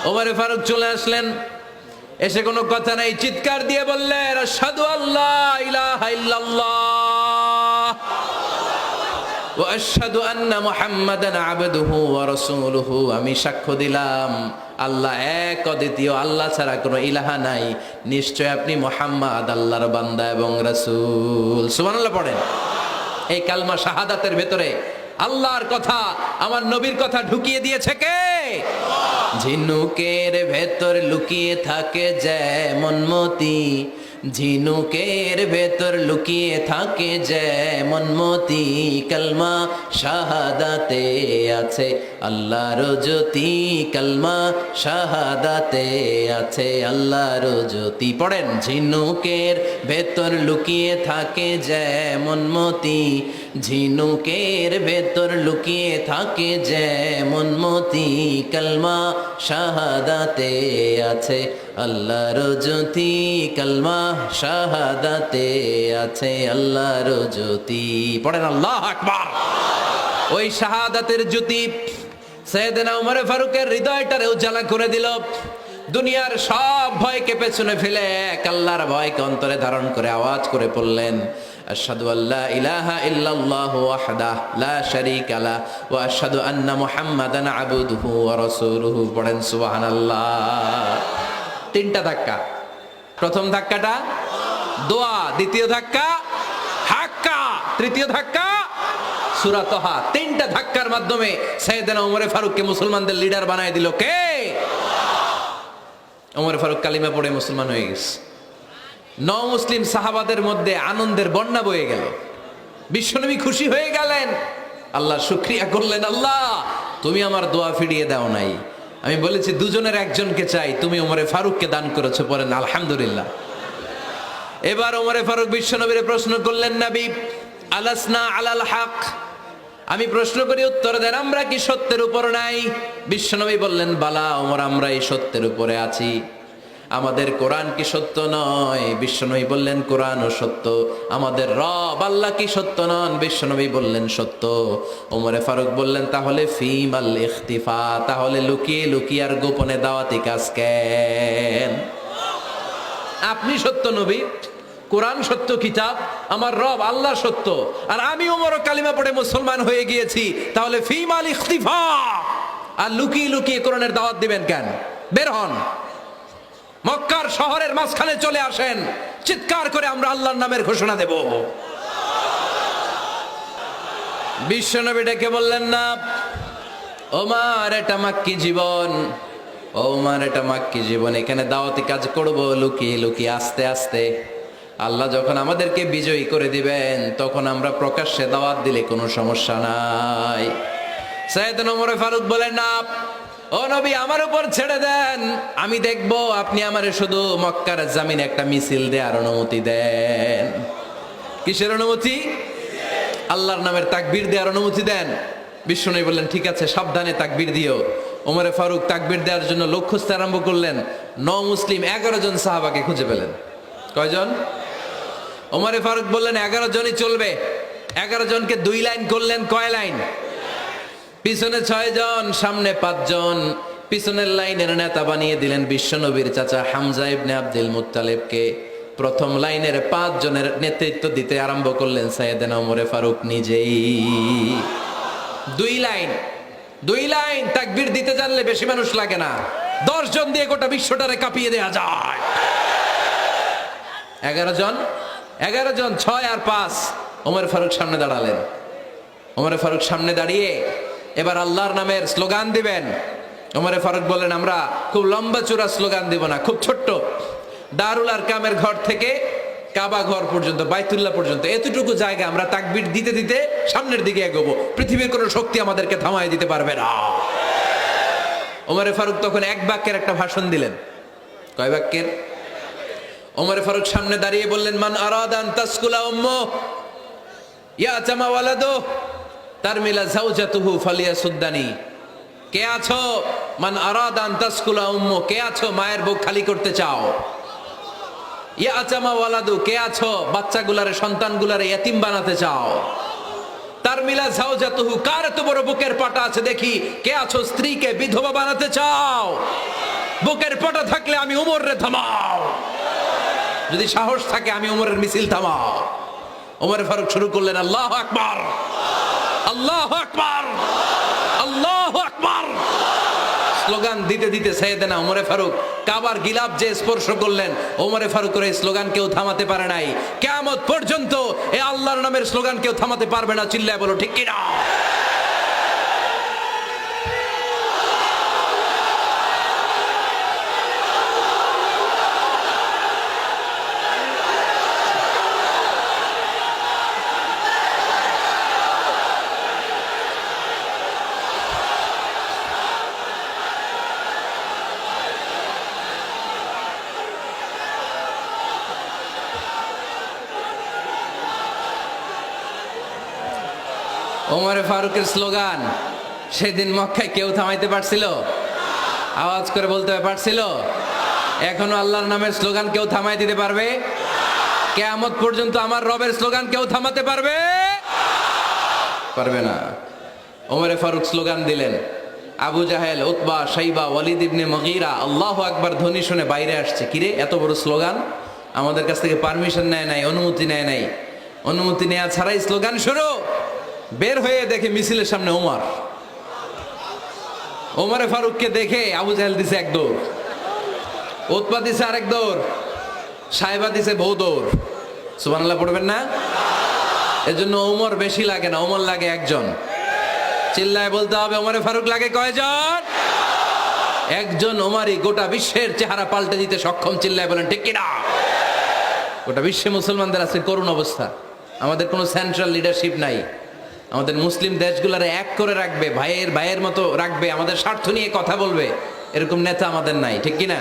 A: ওমরে ফারুক চলে আসলেন, এসে কোনো কথা নাই, চিৎকার দিয়ে বললেন, আশহাদু আল্লা ইলাহা ইল্লাল্লাহ ওয়া আশহাদু আন্না মুহাম্মাদান আবদুহু ওয়া রাসূলুহু, আমি সাক্ষ্য দিলাম আল্লাহ এক, অদ্বিতীয়, আল্লাহ ছাড়া কোনো ইলাহা নাই, নিশ্চয় আপনি মুহাম্মদ আল্লাহর বান্দা এবং রাসূল। সুবহানাল্লাহ পড়েন। এই কালমা শাহাদাতের ভেতরে আল্লাহর কথা, আমার নবীর কথা ঢুকিয়ে দিয়েছে কে? ঝিনুকের ভেতর লুকিয়ে থাকে যেমন মতি, ঝিনুকের ভেতর লুকিয়ে থাকে যেমন মতি, কালমা শাহাদাতে আছে আল্লাহর জ্যোতি, কালমা শাহাদাতে আছে আল্লাহর জ্যোতি। পড়েন, ঝিনুকের ভেতর লুকিয়ে থাকে যেমন মতি, ঝিনুকের ভেতর লুকিয়ে থাকে যেমন মতি, কালমা শাহাদাতে আছে আল্লাহর জ্যোতি, কালমা শাহাদাতে আছে আল্লাহর জ্যোতি। পড়েন আল্লাহু আকবার। ওই শাহাদাতের জ্যোতি সাইয়েদনা ওমর ফারুকের হৃদয়টারে উজালা করে দিল। দুনিয়ার সব ভয়কে পেছনে ফেলে এক আল্লাহর ভয়কে অন্তরে ধারণ করে আওয়াজ করে পড়লেন, আশহাদু আল্লা ইলাহা ইল্লাল্লাহু ওয়াহদাহু লা শারীকা লাহু ওয়া আশহাদু আন্না মুহাম্মাদান আবদুহু ওয়া রাসূলুহু। পড়েন সুবহানাল্লাহ। 3টা ধাক্কা। প্রথম ধাক্কাটা দোয়া, দ্বিতীয় ধাক্কা হাক্কা, তৃতীয় ধাক্কা সূরা তহা। 3টা ধাক্কার মাধ্যমে সাইয়েদনা ওমর ফারুককে মুসলমানদের লিডার বানায় দিল কে? ওমর ফারুক কালিমা পড়ে মুসলমান হয়ে গেছে। মুসলিম সাহাবাদের মধ্যে আনন্দের বন্যা বয়ে গেল। বিশ্বনবী খুশি হয়ে গেলেন, আল্লাহ শুকরিয়া করলেন, আল্লাহ তুমি আমার দোয়া ফিরিয়ে দাও নাই, আমি বলেছি দুজনের একজনকে চাই, তুমি ওমরে ফারুককে দান করেছো, পড়েন আলহামদুলিল্লাহ। এবার ওমরে ফারুক বিশ্বনবীর প্রশ্ন করলেন, নবী আলাসনা আলাল হক, আমি প্রশ্ন করি উত্তর দেন, আমরা কি সত্যের উপর নাই? বিশ্বনবী বললেন, বালা ওমর, আমরা এই সত্যের উপরে আছি। আমাদের কোরআন কি সত্য নয়? বিশ্বনবী বললেন, কোরআনও সত্য। আমাদের রব আল্লাহ কি সত্য নন? বিশ্বনবী বললেন, সত্য। ওমরে ফারুক বললেন, তাহলে ফিমাল ইখতিফা, তাহলে লুকিয়ে লুকিয়ে আর গোপনে দাওয়াতি কাজ কেন? আপনি সত্য নবী, কোরআন সত্য কিতাব, আমার রব আল্লাহ সত্য, আর আমি ওমর কালিমা পড়ে মুসলমান হয়ে গিয়েছি, তাহলে ফিমাল ইখতিফা, আর লুকিয়ে লুকিয়ে কোরআনের দাওয়াত দিবেন কেন? বের হন, মক্কার শহরের মাঝখানে চলে আসেন, চিৎকার করে আমরা আল্লাহর নামের ঘোষণা দেব। বিশ্বনবী ডেকে বললেন, না ওমর, এটা মাক্কি জীবন, ওমর এটা মাক্কি জীবন, এখানে দাওয়াতি কাজ করব লুকিয়ে লুকিয়ে, আস্তে আস্তে। আল্লাহ যখন আমাদেরকে বিজয়ী করে দিবেন, তখন আমরা প্রকাশ্যে দাওয়াত দিলে কোনো সমস্যা নাই। সাইয়েদনা ওমর ফারুক বলেন, না ও নবী, আমার উপর ছেড়ে দেন, আমি দেখব, আপনি আমারে শুধু মক্কার জামিনে একটা মিছিল দেওয়ার অনুমতি দেন। কিসের অনুমতি? আল্লাহর নামের তাকবীর দেওয়ার অনুমতি দেন। বিশ্বনবী বললেন, ঠিক আছে, সাবধানে তাকবীর দিও। ওমরে ফারুক তাকবীর দেওয়ার জন্য লোক খুঁজতে আরম্ভ করলেন। মুসলিম 11 জন সাহাবাকে খুঁজে পেলেন। কয়জন? ওমরে ফারুক বললেন, 11 জনই চলবে। 11 জনকে 2 লাইন করলেন। কয় লাইন? পিছনে 6 জন, সামনে 5 জন। পিছনের লাইনের নেতা বানিয়ে দিলেন বিশ্বনবীর চাচা হামজা ইবনে আব্দুল মুত্তালিবকে। প্রথম লাইনের 5 জনের নেতৃত্ব দিতে আরম্ভ করলেন সাইয়েদনা ওমরে ফারুক নিজেই। 2 লাইন তাকবীর দিতে জানলে বেশি মানুষ লাগে না, 10 জন দিয়ে গোটা বিশ্বটারে কাঁপিয়ে দেয়া যায়। 11 জন, 6 আর 5। ওমর ফারুক সামনে দাঁড়ালেন। ওমর ফারুক সামনে দাঁড়িয়ে এবার আল্লাহর নামের স্লোগান দিবেন। ওমর ফারুক বললেন, আমরা খুব লম্বা চূড়া স্লোগান দিব না, খুব ছোট্ট, দারুল আরকামের ঘর থেকে কাবা ঘর পর্যন্ত, বাইতুল্লাহ পর্যন্ত, এতটুকু জায়গা আমরা তাকবীর দিতে দিতে সামনের দিকে এগোবো, পৃথিবীর কোনো শক্তি আমাদেরকে থামায় দিতে পারবে না। ওমর ফারুক তখন 1 বাক্যের একটা ভাষণ দিলেন। কয় বাক্যের? ওমর ফারুক সামনে দাঁড়িয়ে বললেন, মান আরাদা আন তাসকুলা উম্মু ইয়াতামা ওয়ালাদু তারমিলা যাওজাতুহু ফালিয়াসুদ্দানি। কে আছো? মান আরাদা আন তাসকুলা উম্মু, কে আছো মায়ের বুক খালি করতে চাও? ইয়াতামা ওয়ালাদু, কে আছো বাচ্চাগুলারে, সন্তানগুলারে ইতিম বানাতে চাও? তারমিলা যাওজাতুহু, কার এত বড় বুকের পাটা আছে দেখি, কে আছো স্ত্রীকে বিধবা বানাতে চাও? বুকের পাটা থাকলে আমি ওমরে থামাও, যদি সাহস থাকে আমি ওমরের মিছিল থামাও। ওমর ফারুক শুরু করলেন, আল্লাহু আকবার, আল্লাহু আকবার, আল্লাহু আকবার। স্লোগান দিতে দিতে সাইয়েদনা ওমর ফারুক কাবার গিলাফ যে স্পর্শ করলেন, ওমর ফারুকের এই স্লোগান কেউ থামাতে পারে নাই। কিয়ামত পর্যন্ত এই আল্লাহর নামের স্লোগান কেউ থামাতে পারবে না। চিল্লায় বলো ঠিক কিনা? ওমর ফারুকের স্লোগান সেদিন মক্কায় কেউ থামাইতে পারছিল? আওয়াজ করে বলতে পারছিল? এখনো আল্লাহর নামের স্লোগান কেউ থামাই দিতে পারবে? কিয়ামত পর্যন্ত আমার রবের স্লোগান কেউ থামাতে পারবে? পারবে না। ওমর ফারুক স্লোগান দিলেন। আবু জাহেল, উতবা, শাইবা, ওয়ালিদ ইবনে মুগীরা আল্লাহু আকবার ধ্বনি শুনে বাইরে আসছে। কিরে, এত বড় স্লোগান, আমাদের কাছ থেকে পারমিশন নেয় নাই, অনুমতি নেয় নাই। অনুমতি নেওয়া ছাড়াই স্লোগান শুরু। বের হয়ে দেখে মিছিলের সামনে ওমর। ওমরে ফারুককে দেখে আবু জাহেল দিছে 1 দৌড়, উতবা দিছে আরেক দৌড়, সাইবা দিছে বহু দৌড়। সুবহানাল্লাহ পড়বেন না? এজন্য ওমর বেশি লাগে না, ওমর লাগে 1 জন। চিল্লায় বলতে হবে, ওমরে ফারুক লাগে কয়জন? 1 জন। ওমরই গোটা বিশ্বের চেহারা পাল্টে দিতে সক্ষম। চিল্লায় বলেন ঠিক কিনা? গোটা বিশ্বে মুসলমানদের আছে করুণ অবস্থা। আমাদের কোনো সেন্ট্রাল লিডারশিপ নাই। আমাদের মুসলিম দেশগুলোরে এক করে রাখবে, ভাইয়ের মতো রাখবে, আমাদের স্বার্থ নিয়ে কথা বলবে, এরকম নেতা আমাদের নাই, ঠিক কিনা?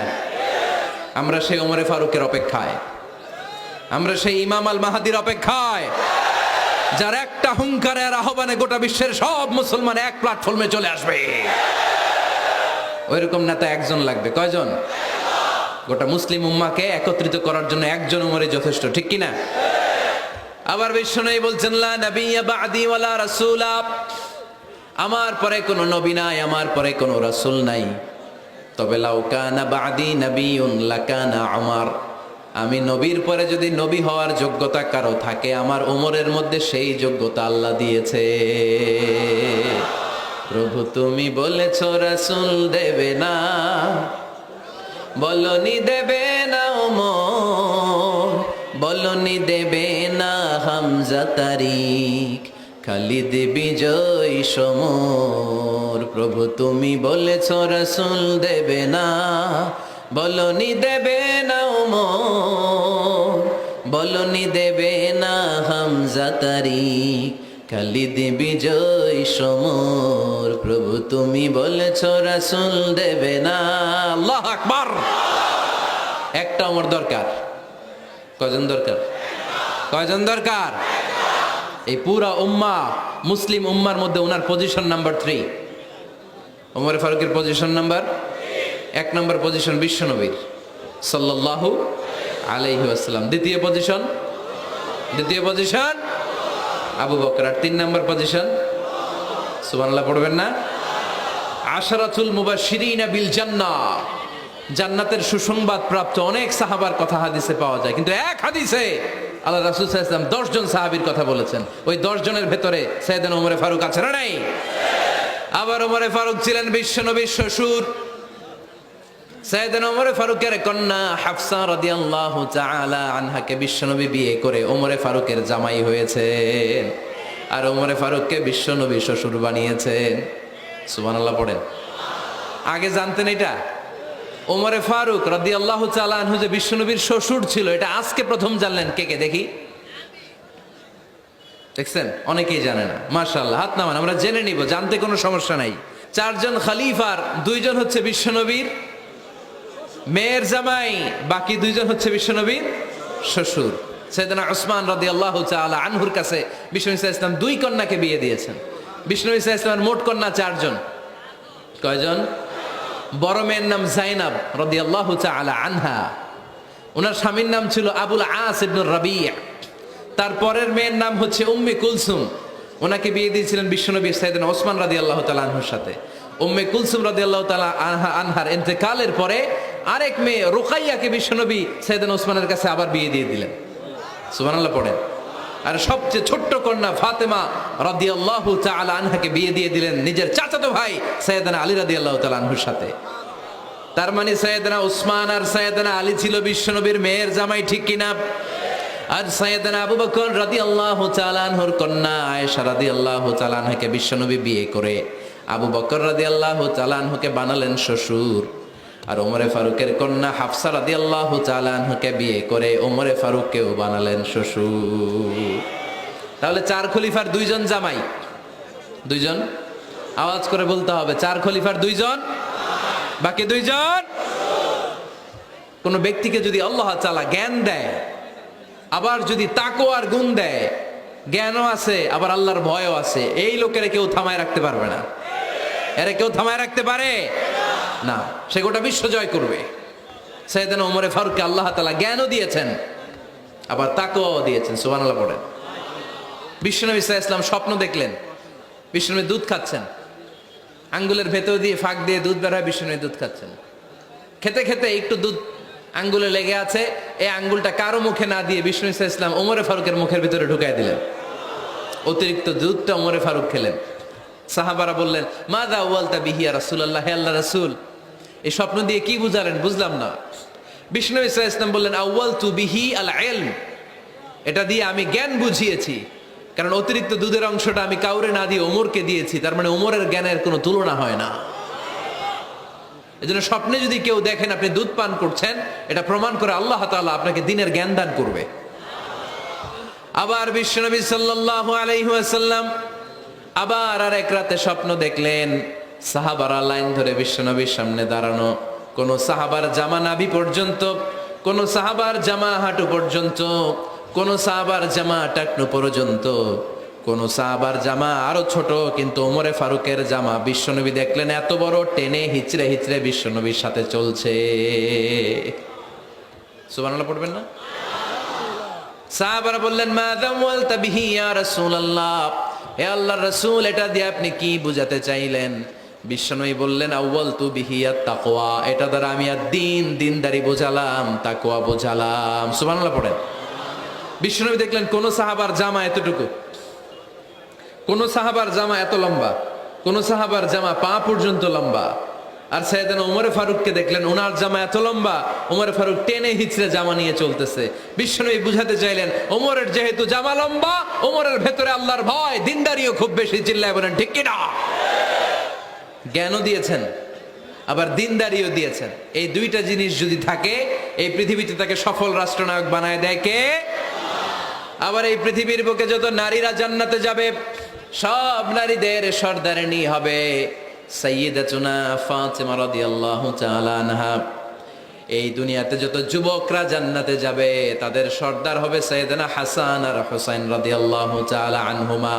A: আমরা সেই ওমরে ফারুকের অপেক্ষায়, আমরা সেই ইমাম আল মাহাদির অপেক্ষায়, যার একটা হুঙ্কারের আহ্বানে গোটা বিশ্বের সব মুসলমান এক প্ল্যাটফর্মে চলে আসবে। ওইরকম নেতা একজন লাগবে। কয়জন? গোটা মুসলিম উম্মাকে একত্রিত করার জন্য একজন উমরে যথেষ্ট, ঠিক কিনা? আবার বিশ্বনবী বলছেন, লা নাবিয়্যা বা'দি ওয়ালা রাসূলা, আমার পরে কোনো নবী নাই, আমার পরে কোনো রাসূল নাই। তবে লাউ কানা বা'দি নাবিয়্যুন লাকানা উমর, আমি নবীর পরে যদি নবী হওয়ার যোগ্যতা কারো থাকে, আমার উমরের মধ্যে সেই যোগ্যতা আল্লাহ দিয়েছে। প্রভু তুমি বলেছ রাসূল দেবে না, বলনি দেবে না ওমর, বলনি দেবে না হামজা তারিক, খালিদ বিজয় সমর। প্রভু তুমি বলেছ রাসূল দেবে না, বলনি দেবে না ওমর, বলনি দেবে না হামজা তারিক, খালিদ বিজয় সমর। প্রভু তুমি বলেছ রাসূল দেবে না। আল্লাহু আকবার। একটা ওমর দরকার। কয়জন দরকার? কয়জন দরকার? এই পুরা উম্মাহ, মুসলিম উম্মার মধ্যে ওনার পজিশন নাম্বার 3। ওমর ফারুকের পজিশন নাম্বার 1 নম্বর পজিশন বিশ্বনবীর সাল্লাল্লাহু আলাইহি ওয়াসাল্লাম। দ্বিতীয় পজিশন আবু বকর। আর 3 নম্বর পজিশন, সুবহানাল্লাহ পড়বেন না? আশরাতুল মুবাশশিরিনা বিল জান্নাহ, জান্নাতের সুসংবাদ প্রাপ্ত অনেক সাহাবার কথা হাদিসে পাওয়া যায়, কিন্তু এক হাদিসে আল্লাহ রাসূল সাল্লাল্লাহু আলাইহি ওয়াসাল্লাম 10 জন সাহাবীর কথা বলেছেন। ওই 10 জনের ভেতরে সাইয়েদনা ওমর ফারুক আছে না নাই? আবার ওমর ফারুক ছিলেন বিশ্বনবীর শ্বশুর। সাইয়েদনা ওমর ফারুকের কন্যা হাফসা রাদিয়াল্লাহু তাআলা আনহাকে বিশ্বনবী বিয়ে করে ওমর ফারুকের জামাই হয়েছেন, আর ওমর ফারুককে বিশ্বনবী শ্বশুর বানিয়েছেন। সুবহানাল্লাহ পড়েন। আগে জানতেন এটা? ওমর ফারুক রাদিয়াল্লাহু তাআলা আনহু যে বিশ্বনবীর শ্বশুর ছিল, এটা আজকে প্রথম জানলেন। কে কে দেখি? দেখছেন? অনেকেই জানে না। মাশাআল্লাহ, হাত নামান, আমরা জেনে নিব, জানতে কোনো সমস্যা নাই। 4 জন খলিফার 2 জন হচ্ছে বিশ্বনবীর মেয়ের জামাই, বাকি 2 জন হচ্ছে বিশ্বনবীর শ্বশুর। সাইয়েদনা উসমান রাদিয়াল্লাহু তাআলা আনহুর কাছে বিশ্বনবী সাল্লাল্লাহু আলাইহি ওয়াসাল্লাম 2 কন্যাকে বিয়ে দিয়েছেন। বিশ্বনবী সাল্লাল্লাহু আলাইহি ওয়াসাল্লামের মোট কন্যা 4 জন। কয়জন? বড় মেয়ের নাম যায়েনব রাদিয়াল্লাহু তাআলা আনহা, ওনার স্বামীর নাম ছিল আবুল আস ইবনে রাবি'। তারপরের মেয়ের নাম হচ্ছে উম্মে কুলসুম, ওনাকে বিয়ে দিয়েছিলেন বিশ্বনবী সাইয়েদনা ওসমান রাদিয়াল্লাহু তাআলা আনহুর সাথে। উম্মে কুলসুম রাদিয়াল্লাহু তাআলা আনহার ইন্তেকালের পরে আরেক মেয়ে রুকাইয়াকে বিশ্বনবী সাইয়েদনা ওসমানের কাছে আবার বিয়ে দিয়ে দিলেন। সুবহানাল্লাহ পড়েন। আর সবচেয়ে ছোট্ট কন্যা ফাতেমা রাদিয়াল্লাহু তাআলা আনহাকে বিয়ে দিয়ে দিলেন নিজের চাচাতো ভাই সাইয়েদনা আলী রাদিয়াল্লাহু তাআলা আনহুর সাথে। তার মানে সাইয়েদনা ওসমান আর সাইয়েদনা আলী ছিল বিশ্বনবীর মেয়ের জামাই, ঠিক কিনা? আর সাইয়েদনা আবু বকর রাদিয়াল্লাহু তাআলা আনহুর কন্যা আয়েশা রাদিয়াল্লাহু তাআলা আনহাকে বিশ্বনবী বিয়ে করে আবু বকর রাদিয়াল্লাহু তাআলা আনহুকে বানালেন শ্বশুর। আর ওমরে ফারুকের কন্যা হাফসা রাদিয়াল্লাহু তাআলা আনহাকে বিয়ে করে ওমরে ফারুককেও বানালেন শ্বশুর। তাহলে 4 খলিফার 2 জন জামাই। 2 জন? আওয়াজ করে বলতে হবে, 4 খলিফার 2 জন, বাকি 2 জন। কোন ব্যক্তিকে যদি আল্লাহ তাআলা জ্ঞান দেয়, আবার যদি তাকওয়ার গুণ দেয়, জ্ঞানও আছে আবার আল্লাহর ভয়ও আছে, এই লোকেরা কেউ থামায় রাখতে পারবে না। এরা কেউ থামায় রাখতে পারে না, সে গোটা বিশ্ব জয় করবে। সাইয়েদনা ওমর ফারুককে আল্লাহ তাআলা জ্ঞানও দিয়েছেন, আবার তাকওয়াও দিয়েছেন। সুবহানাল্লাহ পড়েন। বিশ্বনবী সাল্লাল্লাহু আলাইহি ওয়াসাল্লাম স্বপ্ন দেখলেন, বিশ্বনবী দুধ খাচ্ছেন, আঙ্গুলের ভেতর দিয়ে ফাঁক দিয়ে দুধ বের হয়, বিশ্বনবী দুধ খাচ্ছেন। খেতে খেতে একটু দুধ আঙ্গুলে লেগে আছে, এই আঙ্গুলটা কারো মুখে না দিয়ে বিশ্বনবী সাল্লাল্লাহু আলাইহি ওয়াসাল্লাম ওমর ফারুকের মুখের ভিতরে ঢুকাই দিলেন। অতিরিক্ত দুধটা ওমর ফারুক খেলেন। সাহাবারা বললেন, মাযা ওয়ালতা বিহি ইয়া রাসূলুল্লাহ, হে আল্লাহর রাসূল, এই স্বপ্ন দিয়ে কি বুঝালেন? বুঝলাম না। বিশ্বনবী সাল্লাল্লাহু আলাইহি ওয়াসাল্লাম বললেন, আউয়ালতু বিহি আল ইলম, এটা দিয়ে আমি জ্ঞান বুঝিয়েছি, কারণ অতিরিক্ত দুধের অংশটা আমি কাউরে না দিয়ে ওমরকে দিয়েছি, তার মানে ওমরের জ্ঞানের কোনো তুলনা হয় না। এজন্য স্বপ্নে যদি কেউ দেখেন আপনি দুধ পান করছেন, এটা প্রমাণ করে আল্লাহ তাআলা আপনাকে দ্বীনের জ্ঞান দান করবে। আবার বিশ্বনবী সাল্লাল্লাহু আলাইহি ওয়াসাল্লাম আবার আর এক রাতে স্বপ্ন দেখলেন, সাহাবারা লাইন ধরে বিশ্বনবীর সামনে দাঁড়ানো। কোন সাহাবার জামা নাভি পর্যন্ত, কোন সাহাবার জামা হাঁটু পর্যন্ত, কোন সাহাবার জামা টাকনু পর্যন্ত, কোন সাহাবার জামা আরো ছোট, কিন্তু ওমরে ফারুকের জামা বিশ্বনবী দেখলেন এত বড়, টেনে হিচড়ে হিচড়ে বিশ্বনবীর সাথে চলছে। সুবহানাল্লাহ পড়বেন না? সাহাবারা বললেন, মাযা ওয়ালতা বিহি ইয়া রাসূলুল্লাহ, হে আল্লাহর রাসূল, এটা দিয়ে আপনি কি বুঝাতে চাইলেন? বিশ্বনবী বললেন, আউয়ালতু বিহি আত-তাকওয়া, এটা দ্বারা আমি আর-দ্বীন, দ্বীনদারি বোঝালাম, তাকওয়া বোঝালাম। সুবহানাল্লাহ পড়েন। বিশ্বনবী দেখলেন কোন সাহাবার জামা এতটুকু, কোন সাহাবার জামা এত লম্বা, কোন সাহাবার জামা পা পর্যন্ত লম্বা। আর সাইয়েদনা ওমর ফারুককে দেখলেন ওনার জামা এত লম্বা, ওমর ফারুক টেনে হিচড়ে জামা নিয়ে চলতেছে। বিশ্বনবী বুঝাতে চাইলেন, ওমরের যেহেতু জামা লম্বা, ওমরের ভেতরে আল্লাহর ভয়, দ্বীনদারিও খুব বেশি। চিল্লায় বলেন ঠিক কিনা? জ্ঞানও দিয়েছেন, আবার দ্বীনদারিও দিয়েছেন। এই দুইটা জিনিস যদি থাকে, এই পৃথিবীতে তাকে সফল রাষ্ট্রনায়ক বানায় দেয় কে? আবার এই পৃথিবীর বুকে যত নারীরা জান্নাতে যাবে, সব নারীদের সর্দারিনী হবে সাইয়্যিদাতুনা ফাতিমা রাদিয়াল্লাহু তাআলা আনহা। এই দুনিয়াতে যত যুবকরা জান্নাতে যাবে, তাদের সর্দার হবে সাইয়েদনা হাসান আর হুসাইন রাদিয়াল্লাহু তাআলা আনহুমা।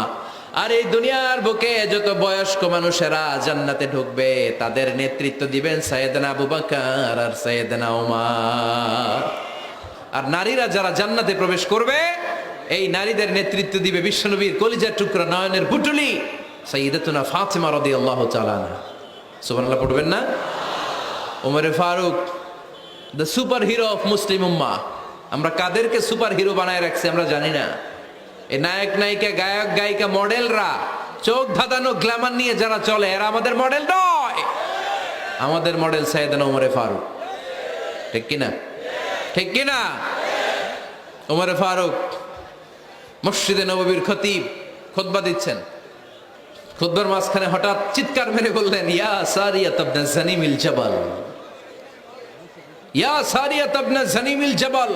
A: আর এই দুনিয়ার বুকে যত বয়স্ক মানুষেরা জান্নাতে ঢুকবে, তাদের নেতৃত্ব দিবেন সাইয়েদনা আবু বকর আর সাইয়েদনা ওমর। আর নারীরা যারা জান্নাতে প্রবেশ করবে, এই নারীদের নেতৃত্ব দিবে বিশ্বনবীর কলিজার টুকরা, নয়নের পুটুলি সাইয়্যিদাতুনা ফাতিমা রাদিয়াল্লাহু তাআলা আনহা। সুবহানাল্লাহ পড়বেন না? Omar Farooq, the super hero of Muslim উম্মাহ। আমরা কাদেরকে সুপার হিরো বানায় রাখছি আমরা জানি না। এই নায়ক নায়িকা, গায়ক গায়িকা, মডেলরা, চোখ ধাঁধানো গ্ল্যামার নিয়ে যারা চলে, এরা আমাদের মডেল নয়। আমাদের মডেল সাইয়েদনা ওমর ফারুক। ঠিক কিনা? ঠিক কিনা? ওমর ফারুক মসজিদে নববীর খতিব, খুতবা দিচ্ছেন। খুতবার মাঝখানে হঠাৎ চিৎকার মেরে বললেন, ইয়া সারিয়াত ইবনে জানিমিল জাবাল, ইয়া সারিয়াত ইবনে জানিমিল জাবাল,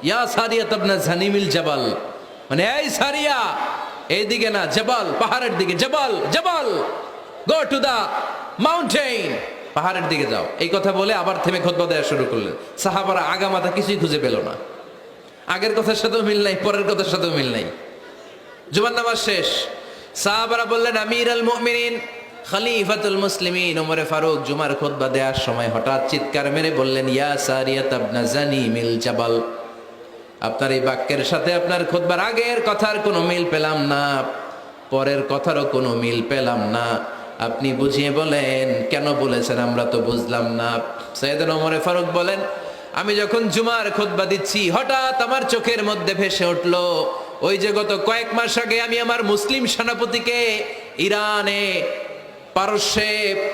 A: ইয়া সারিয়াত ইবনে জানিমিল জাবাল। মানে এই সারিয়া, এইদিকে না, জাবাল পাহাড়ের দিকে, জাবাল জাবাল, গো টু দা মাউন্টেন, পাহাড়ের দিকে যাও। এই কথা বলে আবার থেমে খুতবা দেওয়া শুরু করলেন। সাহাবারা আগামাথা কিছুই খুঁজে পেল না। আগের কথার সাথেও মিল নাই, পরের কথার সাথেও মিল নাই। জুমার নামাজ শেষ, সাহাবারা বললেন, আমির আল মুমিনিন, খলিফাতুল মুসলিমিন ওমর ফারুক জুমার খুতবা দেওয়ার সময় হঠাৎ চিৎকার মেরে বললেন, ইয়া সারিয়াত ইবনে জানিমিল জাবাল। আপনার এই বাক্যের সাথে আপনার খুতবার আগের কথার কোনো মিল পেলাম না, পরের কথারও কোনো মিল পেলাম না। আপনি বুঝিয়ে বলেন কেন বলেছেন, আমরা তো বুঝলাম না। সাইয়েদনা ওমর ফারুক বলেন, আমি যখন জুমার খুতবা দিচ্ছি, হঠাৎ আমার চোখের মধ্যে ভেসে উঠলো ওই যে গত কয়েক মাস আগে আমি আমার মুসলিম সেনাপতিকে ইরানে, পারস্যে,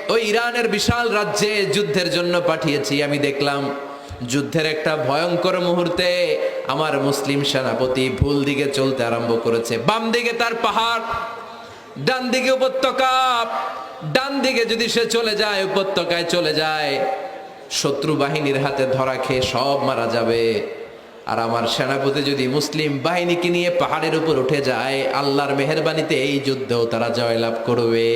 A: ওই ইরানের বিশাল রাজ্যে যুদ্ধের জন্য পাঠিয়েছি। আমি দেখলাম যুদ্ধের একটা ভয়ঙ্কর মুহূর্তে আমার মুসলিম সেনাপতি ভুল দিকে চলতে আরম্ভ করেছে। বাম দিকে তার পাহাড়, ডান দিকে উপত্যকা। ডান দিকে যদি সে চলে যায়, উপত্যকায় চলে যায়, শত্রু বাহিনীর হাতে ধরা খেয়ে সব মারা যাবে। আর আমার সেনাপতি যদি মুসলিম বাহিনীকে নিয়ে পাহাড়ের উপর উঠে যায়, আল্লাহর মেহেরবানিতে এই যুদ্ধেও তারা জয়লাভ করবে।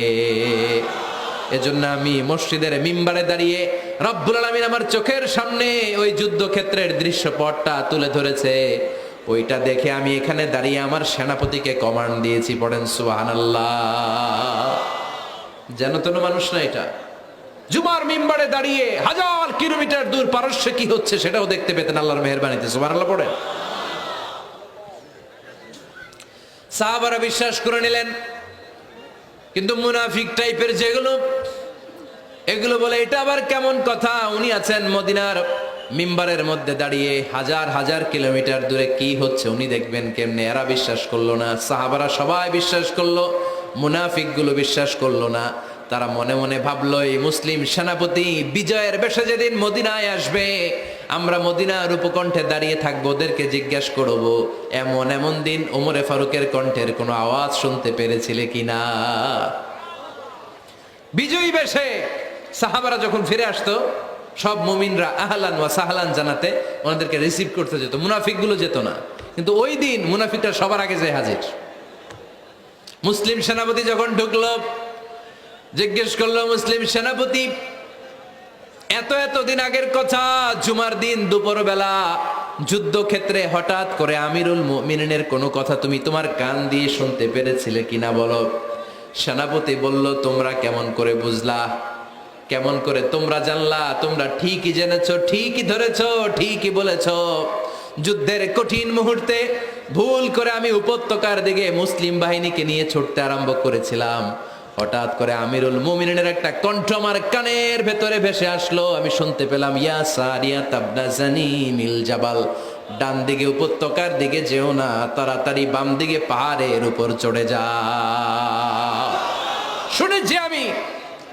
A: এজন্য আমি মসজিদের মিম্বারে দাঁড়িয়ে রব্বুল আলামিন আমার চোখের সামনে ওই যুদ্ধক্ষেত্রের দৃশ্যপটটা তুলে ধরেছে, ওইটা দেখে আমি এখানে দাঁড়িয়ে আমার সেনাপতিকে কমান্ড দিয়েছি। পড়েন সুবহানাল্লাহ। যেন তেন মানুষ না এটা। জুমার মিম্বারে দাঁড়িয়ে হাজার কিলোমিটার দূর পারস্যে কি হচ্ছে সেটাও দেখতে পেতেন আল্লাহর মেহেরবানিতে। সুবহানাল্লাহ পড়ে। সাহাবারা বিশ্বাস করে নিলেন, কিন্তু মুনাফিক টাইপের যেগুলো, এগুলো বলে এটা আবার কেমন কথা, উনি আছেন মদিনার মিম্বারের মধ্যে দাঁড়িয়ে, হাজার হাজার কিলোমিটার দূরে কি হচ্ছে উনি দেখবেন কেমনে। এরা বিশ্বাস করলো না, সাহাবারা সবাই বিশ্বাস করলো, মুনাফিক গুলো বিশ্বাস করলো না। তারা মনে মনে ভাবলো, এই মুসলিম সেনাপতি বিজয়ের বেশে যেদিন মদিনায় আসবে, আমরা মদিনার উপকণ্ঠে দাঁড়িয়ে থাকবো, ওদেরকে জিজ্ঞেস করবো এমন এমন দিন ওমরে ফারুকের কণ্ঠের কোনো আওয়াজ শুনতে পেরেছিলে কিনা। বিজয়ী বেশে সাহাবারা যখন ফিরে আসতো, সব মুমিনরা আহলান ওয়া সাহলান জানাতে ওনাদেরকে রিসিভ করতে যেত, মুনাফিক গুলো যেত না। কিন্তু ওই দিন মুনাফিকরা সবার আগে যায় হাজির। মুসলিম সেনাপতি যখন ঢুকলো, জিজ্ঞেস করলো মুসলিম সেনাপতি, এত দিন আগের কথা, জুমার দিন দুপুরবেলা যুদ্ধক্ষেত্রে হঠাৎ করে আমিরুল মুমিনিনের কোনো কথা তুমি তোমার কান দিয়ে শুনতে পেরেছিলে কিনা বলো। সেনাপতি বলল, তোমরা কেমন করে বুঝলা, কেমন করে তোমরা জানলা? তোমরা ঠিকই জেনেছো, ঠিকই ধরেছো, ঠিকই বলেছো। যুদ্ধের কঠিন মুহূর্তে ভুল করে আমি উপত্যকার দিকে মুসলিম বাহিনীকে নিয়ে ছুটতে আরম্ভ করেছিলাম। হঠাৎ করে আমিরুল মুমিনিনের একটা কণ্ঠ আমার কানের ভেতরে ভেসে আসলো। আমি শুনতে পেলাম, ইয়া সারিয়া তাবনা জানিমিল জাবাল, ডান দিকে উপত্যকার দিকে যেও না, তাড়াতাড়ি বাম দিকে পাহাড়ের উপর চড়ে যা। শুনেছি আমি,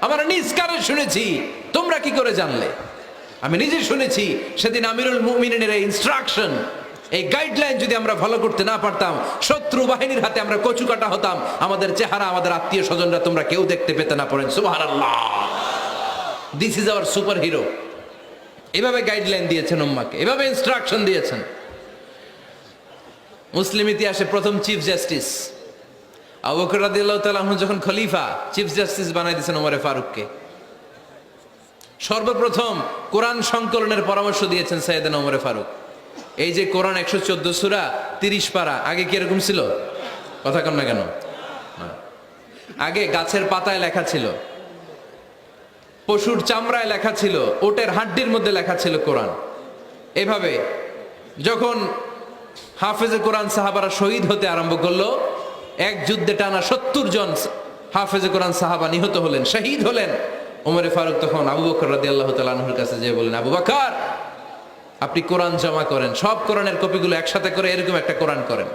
A: আমার নিজ কানে শুনেছি। তোমরা কি করে জানলে? আমি নিজে শুনেছি। সেদিন আমিরুল মুমিনিনের এই ইনস্ট্রাকশন, এই গাইডলাইন যদি আমরা ফলো করতে না পারতাম, শত্রু বাহিনীর হাতে আমরা কচু কাটা হতাম। আমাদের চেহারা, আমাদের আত্মীয় স্বজনরা তোমরা কেউ দেখতে পেতে না। পড়েন সুবহানাল্লাহ। This is our super hero. এভাবে গাইডলাইন দিয়েছেন উম্মাকে, এভাবে ইনস্ট্রাকশন দিয়েছেন। মুসলিম ইতিহাসে প্রথম চিফ জাস্টিস আবু বকর রাদিয়াল্লাহু তাআলা আনহু যখন খলিফা, চিফ জাস্টিস বানাই দিয়েছেন ওমরে ফারুককে। সর্বপ্রথম কোরআন সংকলনের পরামর্শ দিয়েছেন সাইয়েদনা ওমরে ফারুক। এই যে কোরআন 114 সূরা 30 পারা, আগে কি এরকম ছিল? কথা কন না কেন? আগে গাছের পাতায় লেখা ছিল, পশুর চামড়ায় লেখা ছিল, ওটের হাড্ডির মধ্যে লেখা ছিল কোরআন। এভাবে যখন হাফেজে কোরআন সাহাবারা শহীদ হতে আরম্ভ করলো, এক যুদ্ধে টানা 70 জন হাফেজে কোরআন সাহাবা নিহত হলেন, শহীদ হলেন। ওমরে ফারুক তখন আবু বকর রাদিয়াল্লাহু তাআলা আনহুর কাছে যেয়ে বলেন, আবু বকর, আপনি কোরআন জমা করেন, সব কোরআনের কপিগুলো একসাথে করে এরকম একটা কোরআন করেন।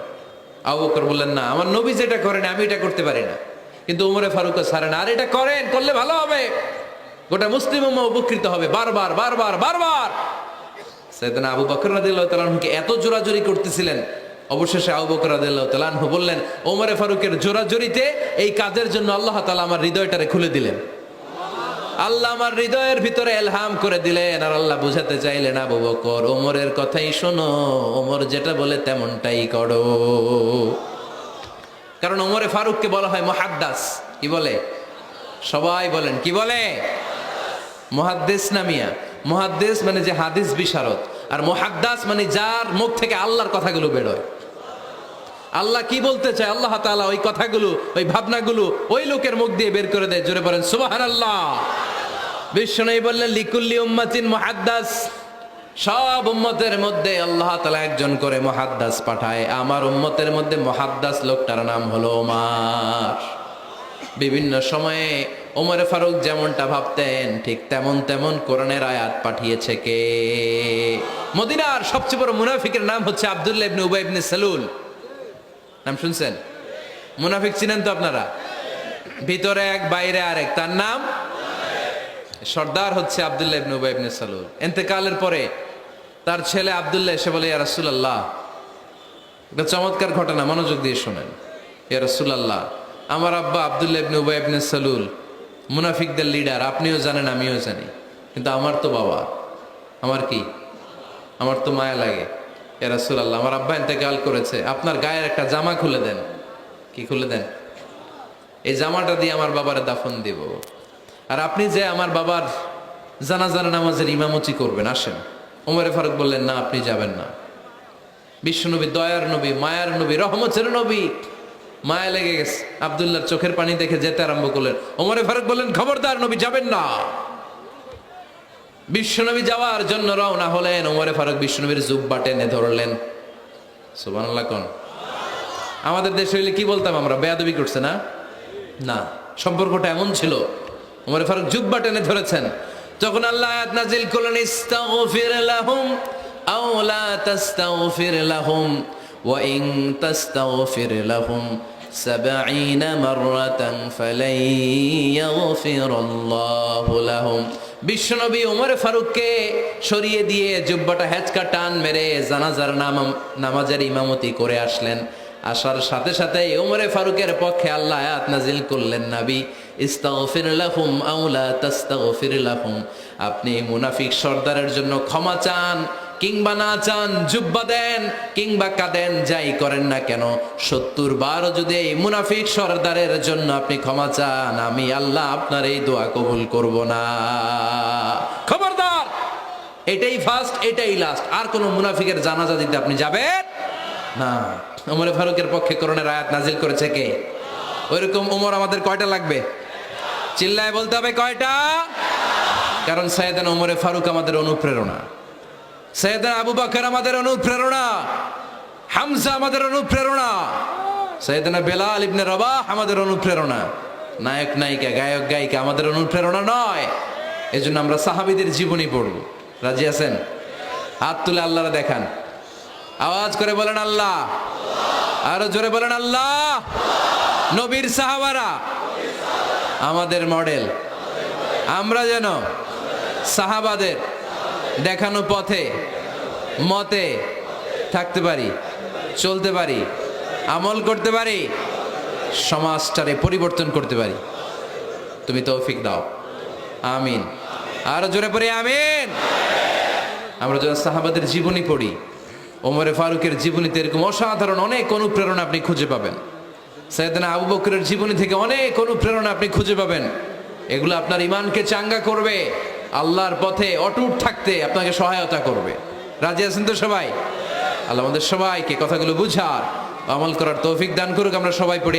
A: আবু বকর বললেন, না, আমার নবী যেটা করেন আমি এটা করতে পারি না। কিন্তু ওমরে ফারুক ছাড়েন, আর এটা করেন, করলে ভালো হবে, গোটা মুসলিম উম্মাহ উপকৃত হবে। বারবার বারবার বারবার সাইয়েদনা আবু বকর রাদিয়াল্লাহু তাআলা আনহুকে এত জোরাজোরি করতেছিলেন, অবশেষে আবু বকর রাদিয়াল্লাহু তাআলা আনহু বললেন, ওমরে ফারুকের জোরাজোরিতে এই কাজের জন্য আল্লাহ তাআলা আমার হৃদয়টারে খুলে দিলেন। আল্লাহ আমার হৃদয়ের ভিতরে এলহাম করে দিলেন। আর আল্লাহ বুঝাতে চাইলেন, আবু বকর, ওমরের কথাই শোনো, ওমর যেটা বলে তেমনটাই করো। কারণ ওমরে ফারুককে বলা হয় মুহাদ্দিস। কি বলে? সবাই বলেন, কি বলে? মুহাদ্দিস না মিয়া? মুহাদ্দিস মানে যে হাদিস বিশারদ, আর মুহাদ্দিস মানে যার মুখ থেকে আল্লাহর কথাগুলো বেরোয়। আল্লাহ কি বলতে চায়, আল্লাহ তাআলা ওই কথাগুলো, ওই ভাবনাগুলো ওই লোকের মুখ দিয়ে বের করে দেয়। জোরে বলেন সুবহানাল্লাহ। বিশ্বনবী বললেন, লিকুল্লি উম্মাতিন মুহাদ্দিস, সব উম্মতের মধ্যে আল্লাহ তাআলা একজন করে মুহাদ্দিস পাঠায়। আমার উম্মতের মধ্যে মুহাদ্দিস লোকটার নাম হলো ওমর। বিভিন্ন সময়ে ওমরে ফারুক যেমনটা ভাবতেন, ঠিক তেমন কোরআনের আয়াত পাঠিয়েছে কে? মদিনার সবচেয়ে বড় মুনাফিকের নাম হচ্ছে আব্দুল্লাহ ইবনে উবাই ইবনে সালুল। নাম শুনছেন? মুনাফিক চিনেন তো আপনারা? ভিতরে এক, বাইরে আরেক। তার নাম সর্দার হচ্ছে আব্দুল্লাহ ইবনে উবাই ইবনে সালুল। ইন্তেকালের পরে তার ছেলে আব্দুল্লাহ এসে বলে, ইয়া রাসূলুল্লাহ, একটা চমৎকার ঘটনা, মনোযোগ দিয়ে শোনেন। ইয়া রাসূলুল্লাহ, আমার আব্বা আব্দুল্লাহ ইবনে উবাই ইবনে সালুল মুনাফিকদের লিডার, আপনিও জানেন আমিও জানি, কিন্তু আমার তো বাবা, আমার কি, আমার তো মায়া লাগে। ইয়া রাসূলুল্লাহ, আমার আব্বা ইন্তেকাল করেছে, আপনার গায়ের একটা জামা খুলে দেন। কি খুলে দেন? এই জামাটা দিয়ে আমার বাবারে দাফন দিব, আর আপনি যে আমার বাবার জানাজার নামাজের ইমামতি করবেন, আসেন। ওমরে ফারুক বললেন, না, আপনি যাবেন না। বিশ্বনবী দয়ার নবী, মায়ার নবী, রহমতের নবী, মায়া লেগে গেছে, আব্দুল্লাহর চোখের পানি দেখে যেতে আরম্ভ করলেন। ওমরে ফারুক বললেন, খবরদার, নবী যাবেন না। বিশ্বনবী যাওয়ার জন্য রওনা হলেন। ওমরে ফারুক বিশ্বনবীর জুব্বা টেনে ধরলেন। সুবহানাল্লাহ কোন? আমাদের দেশে হইলে কি বলতাম আমরা? বেয়াদবি করছে না? না, সম্পর্কটা এমন ছিল। ওমরে ফারুক জুব্বা টেনে ধরেছেন। যখন আল্লাহ আয়াত নাজিল করলেন, ইস্তাগফির লাহুম আও লা তাস্তাগফির লাহুম ওয়া ইন তাস্তাগফির লাহুম 70 মাররাতান ফালাই ইয়াগফিরাল্লাহু লাহুম। বিশ্বনবী ওমরে ফারুককে সরিয়ে দিয়ে জুব্বাটা হেঁচকা টান মেরে জানাজার নামাজের ইমামতি করে আসলেন। আসার সাথে সাথে ওমরে ফারুকের পক্ষে আল্লাহ আয়াত নাজিল করলেন, নবী, ইস্তাগফির লাহুম আও লা তাস্তাগফির লাহুম, আপনি মুনাফিক সর্দারের জন্য ক্ষমা চান কিংবা নাচান, জুব্বা দেন, কিংবা কাঁদেন, যাই করেন না কেন, 70 বার যদি এই মুনাফিক সরদারের জন্য আপনি ক্ষমা চান, আমি আল্লাহ আপনার এই দোয়া কবুল করব না। খবরদার, এটাই ফার্স্ট, এটাই লাস্ট। আর কোন মুনাফিকের জানাজা দিতে আপনি যাবেন না। ওমর ফারুকের পক্ষে করোনার আয়াত নাজিল করেছে কে? ওইরকম ওমর আমাদের কয়টা লাগবে? চিল্লায় বলতে হবে কয়টা? কারণ সাইয়েদনা ওমরে ফারুক আমাদের অনুপ্রেরণা, সাইয়েদনা আবু বকর আমাদের অনুপ্রেরণা, হামজা আমাদের অনুপ্রেরণা, সাইয়েদনা বেলাল ইবনে রবাহ আমাদের অনুপ্রেরণা। নায়ক নায়িকা, গায়ক গায়িকা আমাদের অনুপ্রেরণা নয়। এজন্য আমরা সাহাবীদের জীবনী পড়ব। রাজি আছেন? হাত তুলে আল্লাহরে দেখান, আওয়াজ করে বলেন আল্লাহ, আরো জোরে বলেন আল্লাহ। নবীর সাহাবারা আমাদের মডেল, আমরা যেন সাহাবাদের দেখানো পথে মতে থাকতে পারি, চলতে পারি, আমল করতে পারি, সমাজটারে পরিবর্তন করতে পারি। তুমি তৌফিক দাও, আমিন। আরো জোরে পড়ি আমিন। আমরা যখন সাহাবাদের জীবনী পড়ি, ওমরে ফারুকের জীবনীতে এরকম অসাধারণ অনেক অনুপ্রেরণা আপনি খুঁজে পাবেন। সাইয়েদনা আবু বকরের জীবনী থেকে অনেক অনুপ্রেরণা আপনি খুঁজে পাবেন। এগুলো আপনার ঈমানকে চাঙ্গা করবে, আল্লাহর পথে অটুট থাকতে আপনাকে সহায়তা করবে। রাজি আছেন তো সবাই? আল্লাহ আমাদের সবাইকে কথাগুলো বুঝার, আমল করার তৌফিক দান করুক। আমরা সবাই পড়ি।